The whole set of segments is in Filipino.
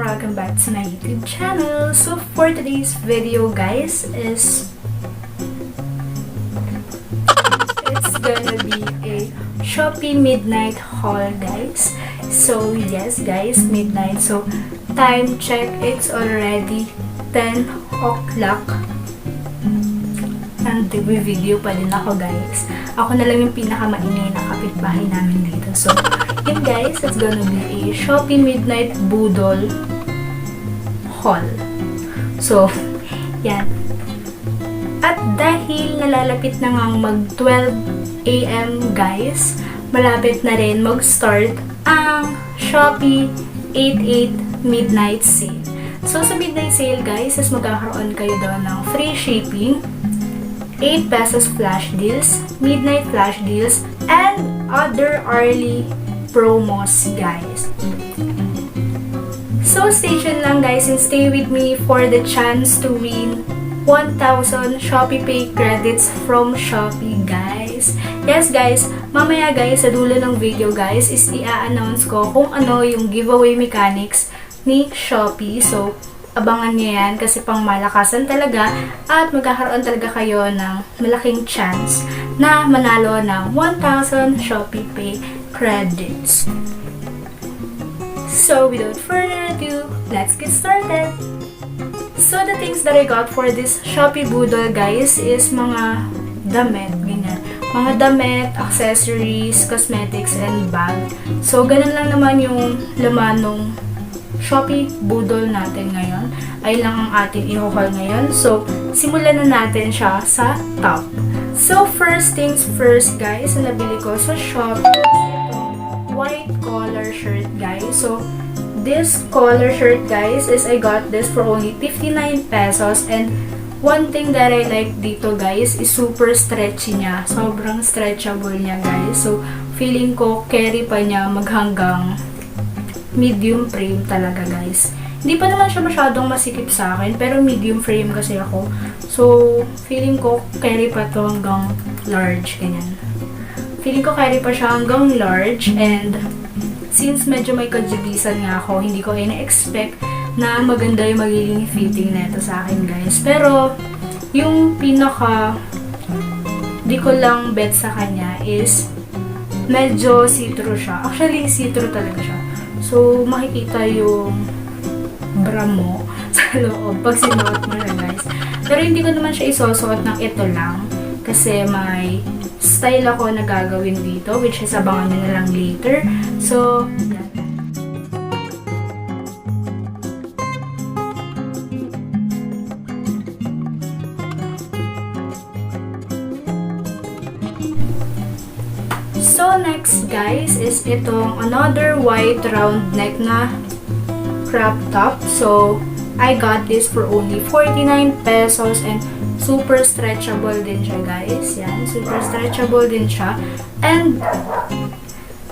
Welcome back to my YouTube channel. So for today's video guys is it's gonna be a Shopee midnight haul guys. So yes guys, midnight. So time check, it's already 10 o'clock. Nag-video pa din ako guys. Ako na lang yung pinakamaingay na kapitbahay namin dito. So yun guys, it's gonna be a Shopee midnight budol haul. So yan. At dahil nalalapit na ngang mag 12 AM guys, malapit na rin mag-start ang Shopee 88 midnight sale. So sa midnight sale guys, is magkakaroon kayo doon ng free shipping, 8 pesos flash deals, midnight flash deals, and other early promos guys. So stay tuned lang guys and stay with me for the chance to win 1,000 Shopee Pay credits from Shopee guys. Yes guys, mamaya guys sa dulo ng video guys is i-announce ko kung ano yung giveaway mechanics ni Shopee. So abangan niyo yan kasi pang malakasan talaga at magkakaroon talaga kayo ng malaking chance na manalo ng 1,000 Shopee Pay credits. So without further ado, let's get started! So the things that I got for this Shopee Budol guys is mga damit, ganyan. Mga damit, accessories, cosmetics, and bag. So ganun lang naman yung laman ng Shopee Budol natin ngayon. Ay lang ang ating i-haul ngayon. So simulan na natin siya sa top. So first things first guys, na nabili ko sa Shopee white collar shirt guys. So this collar shirt guys is I got this for only 59 pesos, and one thing that I like dito guys is super stretchy niya. Sobrang stretchable niya guys. So feeling ko carry pa niya maghanggang medium frame talaga guys. Hindi pa naman siya masyadong masikip sa akin, pero medium frame kasi ako. So feeling ko carry pa to hanggang large, ganyan. Feeling ko carry pa siya hanggang large, and since medyo may kajibisan nga ako, hindi ko ina-expect na maganda yung magiging fitting nito sa akin guys. Pero yung pinaka di ko lang bet sa kanya is medyo see-through siya. Actually, see-through talaga siya. So makikita yung bra mo sa loob pag sinuot mo na guys. Pero hindi ko naman siya isusuot ng ito lang kasi may style ako na gagawin dito, which is abangan nyo na lang later. So, yan. So, next guys is itong another white round neck na crop top. So, I got this for only 49 pesos, and super stretchable din siya guys. Yan, super stretchable din siya. And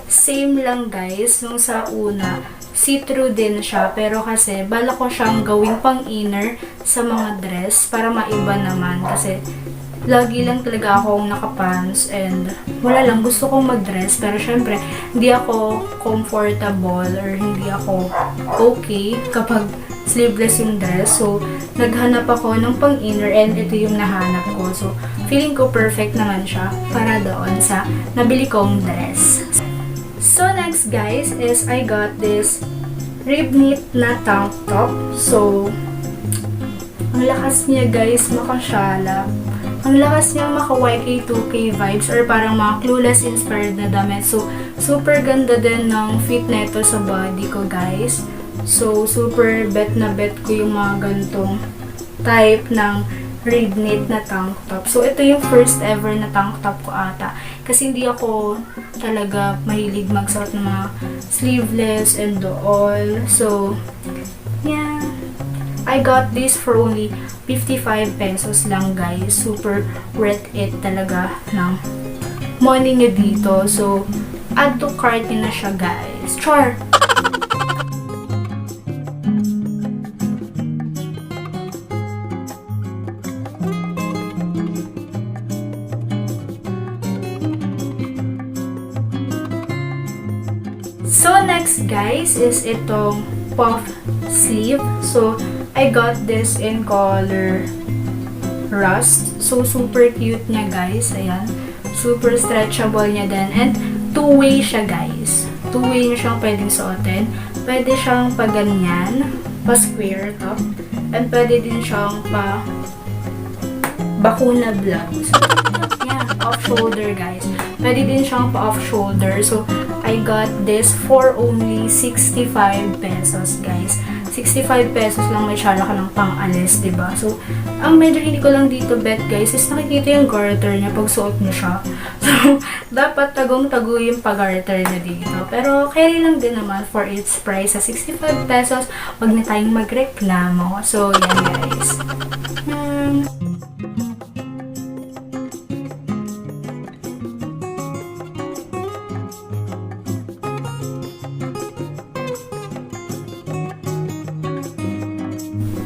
same lang guys nung sa una, see-through din siya, pero kasi bala ko siyang gawing pang inner sa mga dress para maiba naman kasi lagi lang talaga akong nakapants and wala lang, gusto kong mag-dress pero syempre hindi ako comfortable or hindi ako okay kapag sleeveless yung dress. So naghanap ako ng pang inner and ito yung nahanap ko. So feeling ko perfect naman siya para doon sa nabili kong dress. So next guys is I got this rib knit na tank top. So ang lakas niya guys, makasyala. Ang lakas niyang maka YK2K vibes or parang mga Clueless inspired na damit. So super ganda din ng fit neto sa body ko guys. So super bet na bet ko yung mga gantong type ng reed knit na tank top. So, ito yung first ever na tank top ko ata. Kasi hindi ako talaga mahilig magsuot ng mga sleeveless and all. So, yeah. I got this for only 55 pesos lang, guys. Super worth it talaga ng money nyo dito. So, add to cart nyo na siya, guys. Char! So, next, guys, is itong puff sleeve. So, I got this in color rust. So, super cute niya, guys. Ayan. Super stretchable niya din. And, two-way siya, guys. Two-way niya siyang pwedeng suotin. Pwede siyang pa-ganyan, pa-square top. And, pwede din siyang bakuna blouse. Yan, off-shoulder, guys. Pwede din siyang pa-off-shoulder. So, I got this for only 65 pesos, guys. 65 pesos lang, may tsara ka ng pang-alis, diba? So, ang medyo hindi ko lang dito bet, guys, is nakikita yung garter niya pag suot niya siya. So, dapat tagong-tago yung pag-garter niya dito. Pero, carry lang din naman for its price sa 65 pesos. Huwag na tayong magreklamo. So, yan, guys.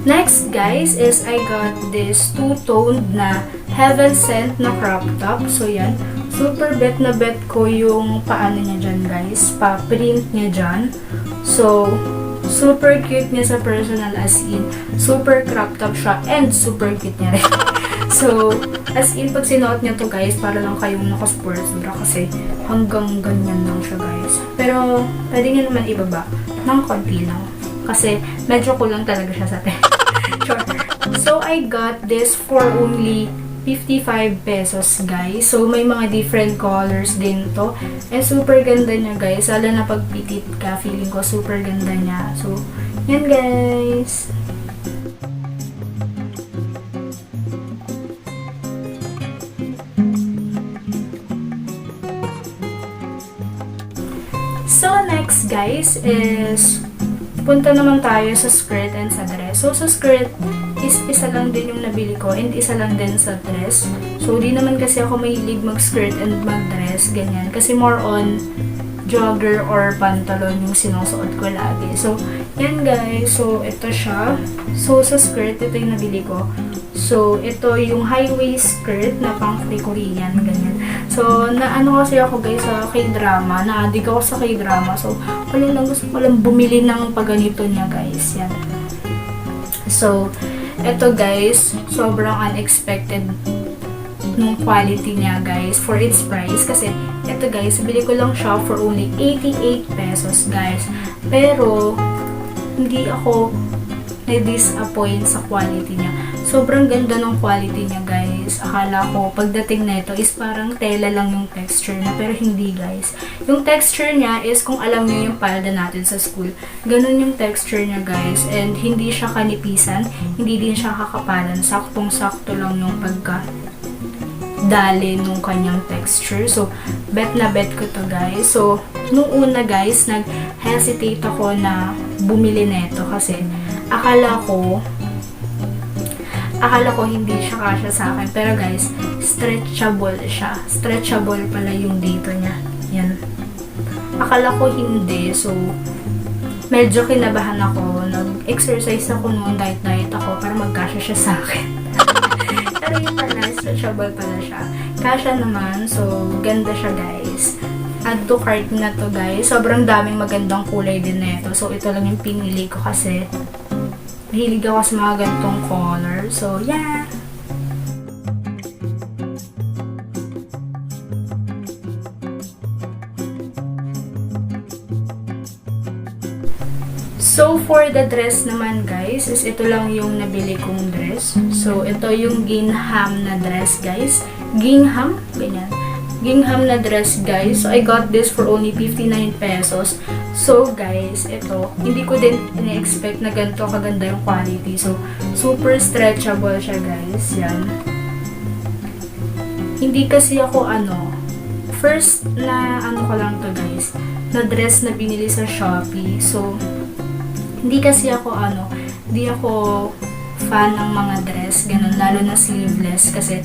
Next, guys, is I got this two-toned na Heaven Sent na crop top. So, yan. Super bet na bet ko yung paano niya dyan, guys. Pa-print niya dyan. So, super cute niya sa personal, as in. Super crop top siya and super cute niya rin. So, as in, pag sinuot niya to, guys, para lang kayong naka-sports bra kasi hanggang ganyan lang siya, guys. Pero, pwede niya naman ibaba ng konti lang. Kasi, medyo kulang talaga siya sa atin. Sure. So, I got this for only 55 pesos, guys. So, may mga different colors din to. And super ganda niya, guys. Lalo na pag pitit ka, feeling ko super ganda niya. So, yan, guys. So, next, guys, is punta naman tayo sa skirt and sa dress. So, sa skirt, isa lang din yung nabili ko and isa lang din sa dress. So, di naman kasi ako mahilig mag-skirt and mag-dress, ganyan. Kasi more on jogger or pantalon yung sinusuot ko lagi. So, yan, guys. So, ito siya. So, sa skirt, ito yung nabili ko. So, ito yung high-waist skirt na pang Korean, ganyan. So, naano kasi ako, guys, sa K-drama. Na-addict ako sa K-drama. So, gusto ko lang bumili ng paganito niya, guys. Yan. So, ito, guys, sobrang unexpected nung quality niya, guys, for its price. Kasi, ito, guys, bili ko lang siya for only 88 pesos, guys. Pero, hindi ako na-disappoint sa quality niya. Sobrang ganda ng quality niya, guys. Akala ko, pagdating na ito is parang tela lang yung texture niya. Pero hindi, guys. Yung texture niya is, kung alam niyo yung palda natin sa school, ganun yung texture niya, guys. And hindi siya kanipisan, hindi din siya kakapalan. Saktong-sakto lang yung dali nung kanyang texture. So, bet na bet ko to, guys. So, nung una, guys, nag-hesitate ako na bumili nito kasi akala ko hindi siya kasya sa akin. Pero, guys, stretchable siya. Stretchable pala yung dito niya. Yan. Akala ko hindi. So, medyo kinabahan ako. Nag-exercise ako noon, diet ako para magkasya siya sa akin. Pero yun pala, stretchable pala siya. Kasya naman. So, ganda siya, guys. Add to cart na to, guys. Sobrang daming magandang kulay din na ito. So, ito lang yung pinili ko kasi mahilig ako sa mga ganitong color. So, yeah! So, for the dress naman, guys, is ito lang yung nabili kong dress. So, ito yung gingham na dress, guys. Gingham? Ganyan. Gingham na dress, guys. So, I got this for only 59 pesos. So guys, ito, hindi ko din ina-expect na ganito kaganda yung quality. So, super stretchable siya guys. Yan. Hindi kasi ako first na ko lang to guys, na dress na binili sa Shopee. So, hindi kasi ako hindi ako fan ng mga dress, ganun, lalo na sleeveless kasi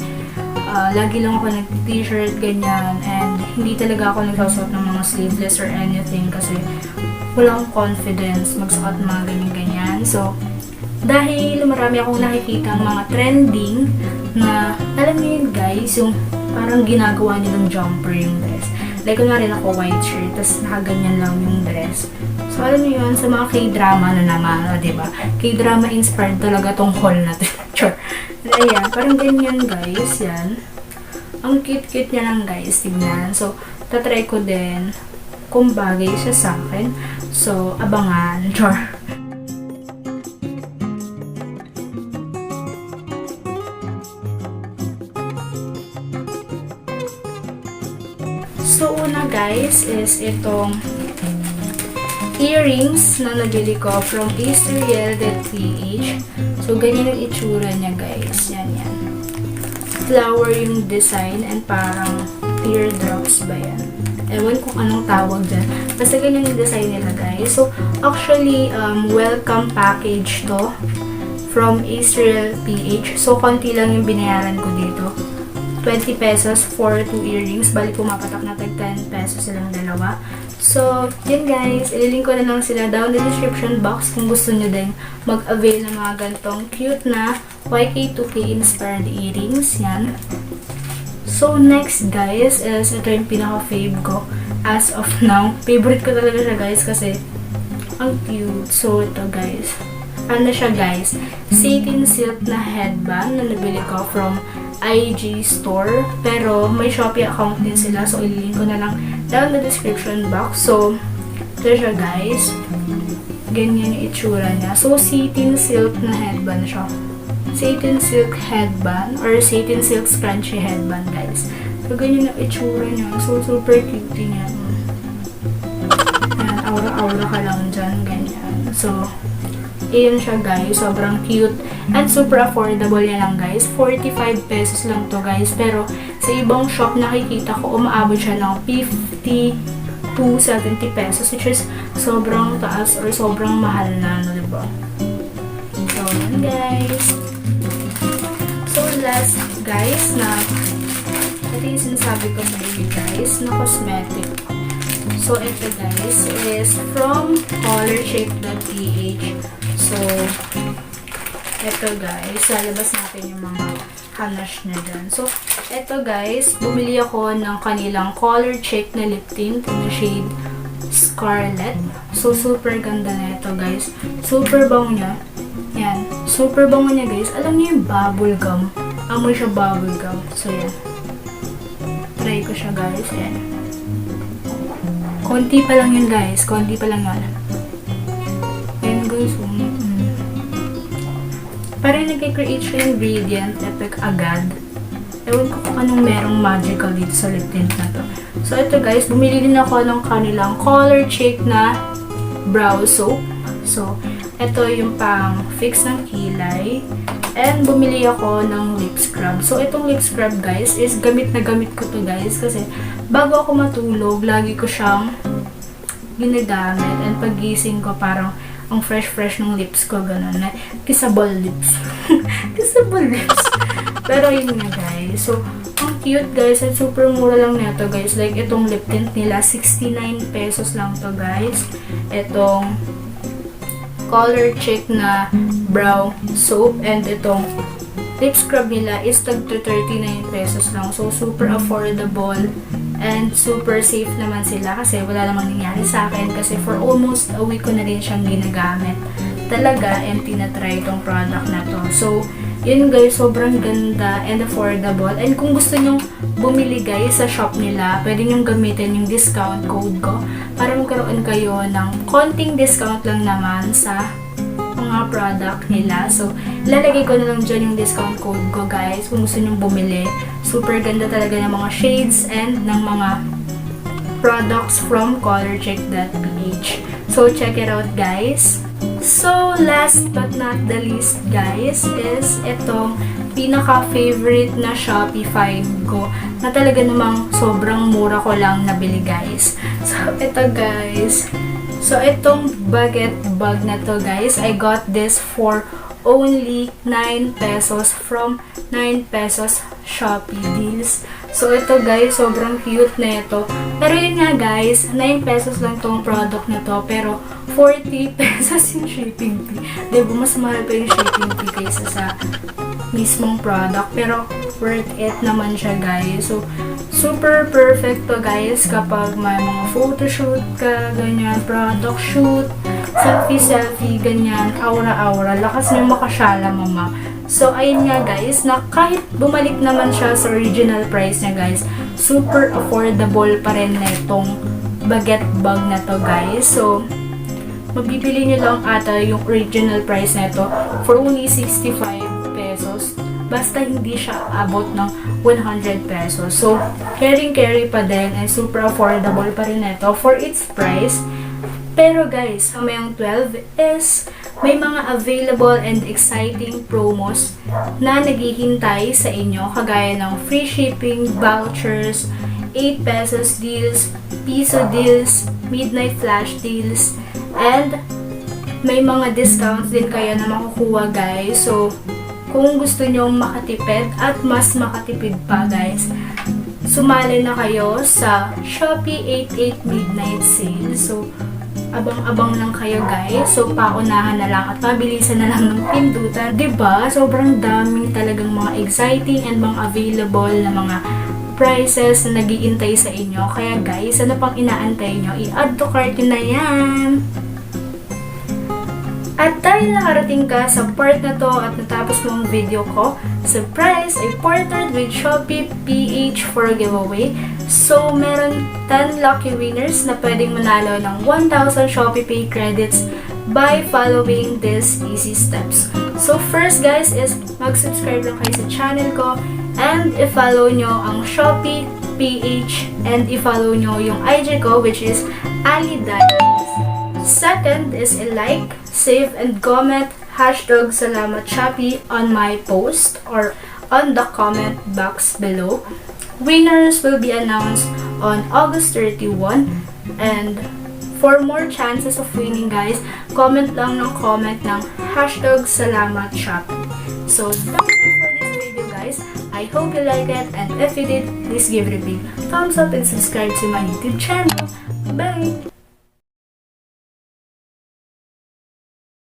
lagi lang ako nag-t-shirt, ganyan, and hindi talaga ako nagsusuot ng mga sleeveless or anything kasi wala akong confidence magsuot ng mga ganyan-ganyan. So, dahil marami akong nakikita mga trending na, alam niyo yun guys, yung parang ginagawa nilang jumper yung dress. Like, kunwari ako white shirt, tapos nakaganyan lang yung dress. So, alam niyo yun, sa mga K-drama na naman, diba? K-drama inspired talaga tong haul natin. Sure. Ayan, parang ganyan guys, yan. Ang cute-cute niya lang guys, tignan. So, tatry ko din kung bagay siya sa akin. So, abangan. Sure. So, una guys is itong earrings na nabili ko from Asriel.ph. So, ganyan yung itsura niya guys. Yan. Flower yung design and parang teardrops ba yan? Ewan kung anong tawag dyan. Basta ganyan yung design nila guys. So, actually, welcome package to from Asriel.ph. So, konti lang yung binayaran ko dito. 20 pesos for 2 earrings. Bali pumapatak na tag 10 pesos silang dalawa. So, yun guys. Ililink ko na lang sila down the description box kung gusto nyo din mag-avail ng mga gantong cute na YK2K inspired earrings. Yan. So, next guys is ito yung pinaka-fave ko as of now. Favorite ko talaga siya guys kasi ang cute. So, ito guys. Ano siya guys? Satin silk na headband na nabili ko from IG store. Pero may Shopee account din sila. So, ililink ko na lang down the description box. So, ito siya guys. Ganyan yung itsura niya. So, satin silk na headband siya. Satin silk headband or satin silk scrunchy headband guys. So, ganyan yung itsura niya. So, super cute niya. Ayan, aura-aura ka lang dyan. Ganyan. So, ayan siya guys, sobrang cute and super affordable yan lang guys. 45 pesos lang to guys, pero sa ibang shop nakikita ko umaabot siya ng 50 to 70 pesos, which is sobrang taas or sobrang mahal na, diba? So, yan guys. So, last guys na ito yung sinasabi ko sa inyo guys na cosmetic. So, ito guys is from colorshake.ph. So, ito guys, lalabas natin yung mga hanash na dyan. So, ito guys, bumili ako ng kanilang Color Check na lip tint na shade Scarlet. So, super ganda na ito guys. Super bango niya. Yan. Super bango niya guys. Alam niyo yung bubble gum. Amoy siya bubble gum. So, yan. Try ko siya guys. Yan. Konti pa lang yun guys. Konti pa lang yun. Yan guys. Parang nag-create siya yung gradient effect agad. Ewan ko kung anong merong magical dito sa lip tint na to. So, ito guys, bumili din ako ng kanilang Color Check na brow soap. So, ito yung pang fix ng kilay. And, bumili ako ng lip scrub. So, itong lip scrub guys is gamit na gamit ko to guys. Kasi, bago ako matulog, lagi ko siyang ginagamit. And, pagising ko parang ang fresh ng lips ko, ganun na. Kissable lips. Kissable lips. Pero yun nga guys. So, ang cute guys. At super mura lang nito guys. Like, itong lip tint nila, 69 pesos lang to guys. Itong Color Check na brow soap. And itong lip scrub nila is tag 39 pesos lang. So, super affordable. And super safe naman sila kasi wala namang nangyari sa akin kasi for almost a week ko na rin siyang ginagamit talaga and tinatry itong product na to. So, yun guys, sobrang ganda and affordable. And kung gusto nyong bumili guys sa shop nila, pwede nyong gamitin yung discount code ko para magkaroon kayo ng konting discount lang naman sa mga product nila. So, lalagay ko na lang dyan yung discount code ko guys kung gusto nyong bumili. Super ganda talaga ng mga shades and ng mga products from colorcheck.ph. So, check it out, guys. So, last but not the least, guys, is itong pinaka-favorite na Shopee find ko na talaga namang sobrang mura ko lang nabili, guys. So, ito, guys. So, itong baguette bag na to, guys, I got this for only 9 pesos from 9 pesos Shopee deals. So, ito, guys, sobrang cute na ito. Pero yun nga, guys, 9 pesos lang tong product na to, pero 40 pesos yung shipping fee. Diba, mas mahal pa yung shipping fee kaysa sa mismong product. Pero, worth it naman siya, guys. So, super perfect to, guys, kapag may mga photoshoot ka, ganyan, product shoot, selfie, ganyan, aura-aura. Lakas niyo makasyala, mama. So, ayun nga, guys, na kahit bumalik naman siya sa original price niya, guys, super affordable pa rin na itong baguette bag na to, guys. So, mabibili niyo lang ata yung original price na ito for only 65 pesos. Basta hindi siya abot ng 100 pesos. So, carry pa din and super affordable pa rin ito for its price. Pero guys, mamayang 12 is may mga available and exciting promos na naghihintay sa inyo kagaya ng free shipping, vouchers, 8 pesos deals, piso deals, midnight flash deals, and may mga discounts din kayo na makukuha, guys. So, kung gusto nyong makatipid at mas makatipid pa, guys, sumali na kayo sa Shopee 88 Midnight Sale. So, abang-abang lang kayo, guys. So, paunahan na lang at mabilisan na lang ng pindutan. Diba? Sobrang daming talagang mga exciting and mga available na mga prices na nag-iintay sa inyo. Kaya, guys, ano pang inaantay nyo? I-add to cart na yan! At dahil nakarating ka sa part na to at natapos mo ang video ko, surprise! I partnered with Shopee PH for a giveaway. So, meron 10 lucky winners na pwedeng manalo ng 1,000 Shopee Pay credits by following these easy steps. So, first, guys, is mag-subscribe lang kayo sa channel ko and i-follow nyo ang Shopee PH and i-follow nyo yung IG ko, which is AliDanis. Second is i-like, save, and comment hashtag Salamat Shopee on my post or on the comment box below. Winners will be announced on August 31, and for more chances of winning, guys, comment lang ng comment ng hashtag Salamat Shopee. So, that's it for this video, guys. I hope you like it, and if you did, please give it a big thumbs up and subscribe to my YouTube channel. Bye!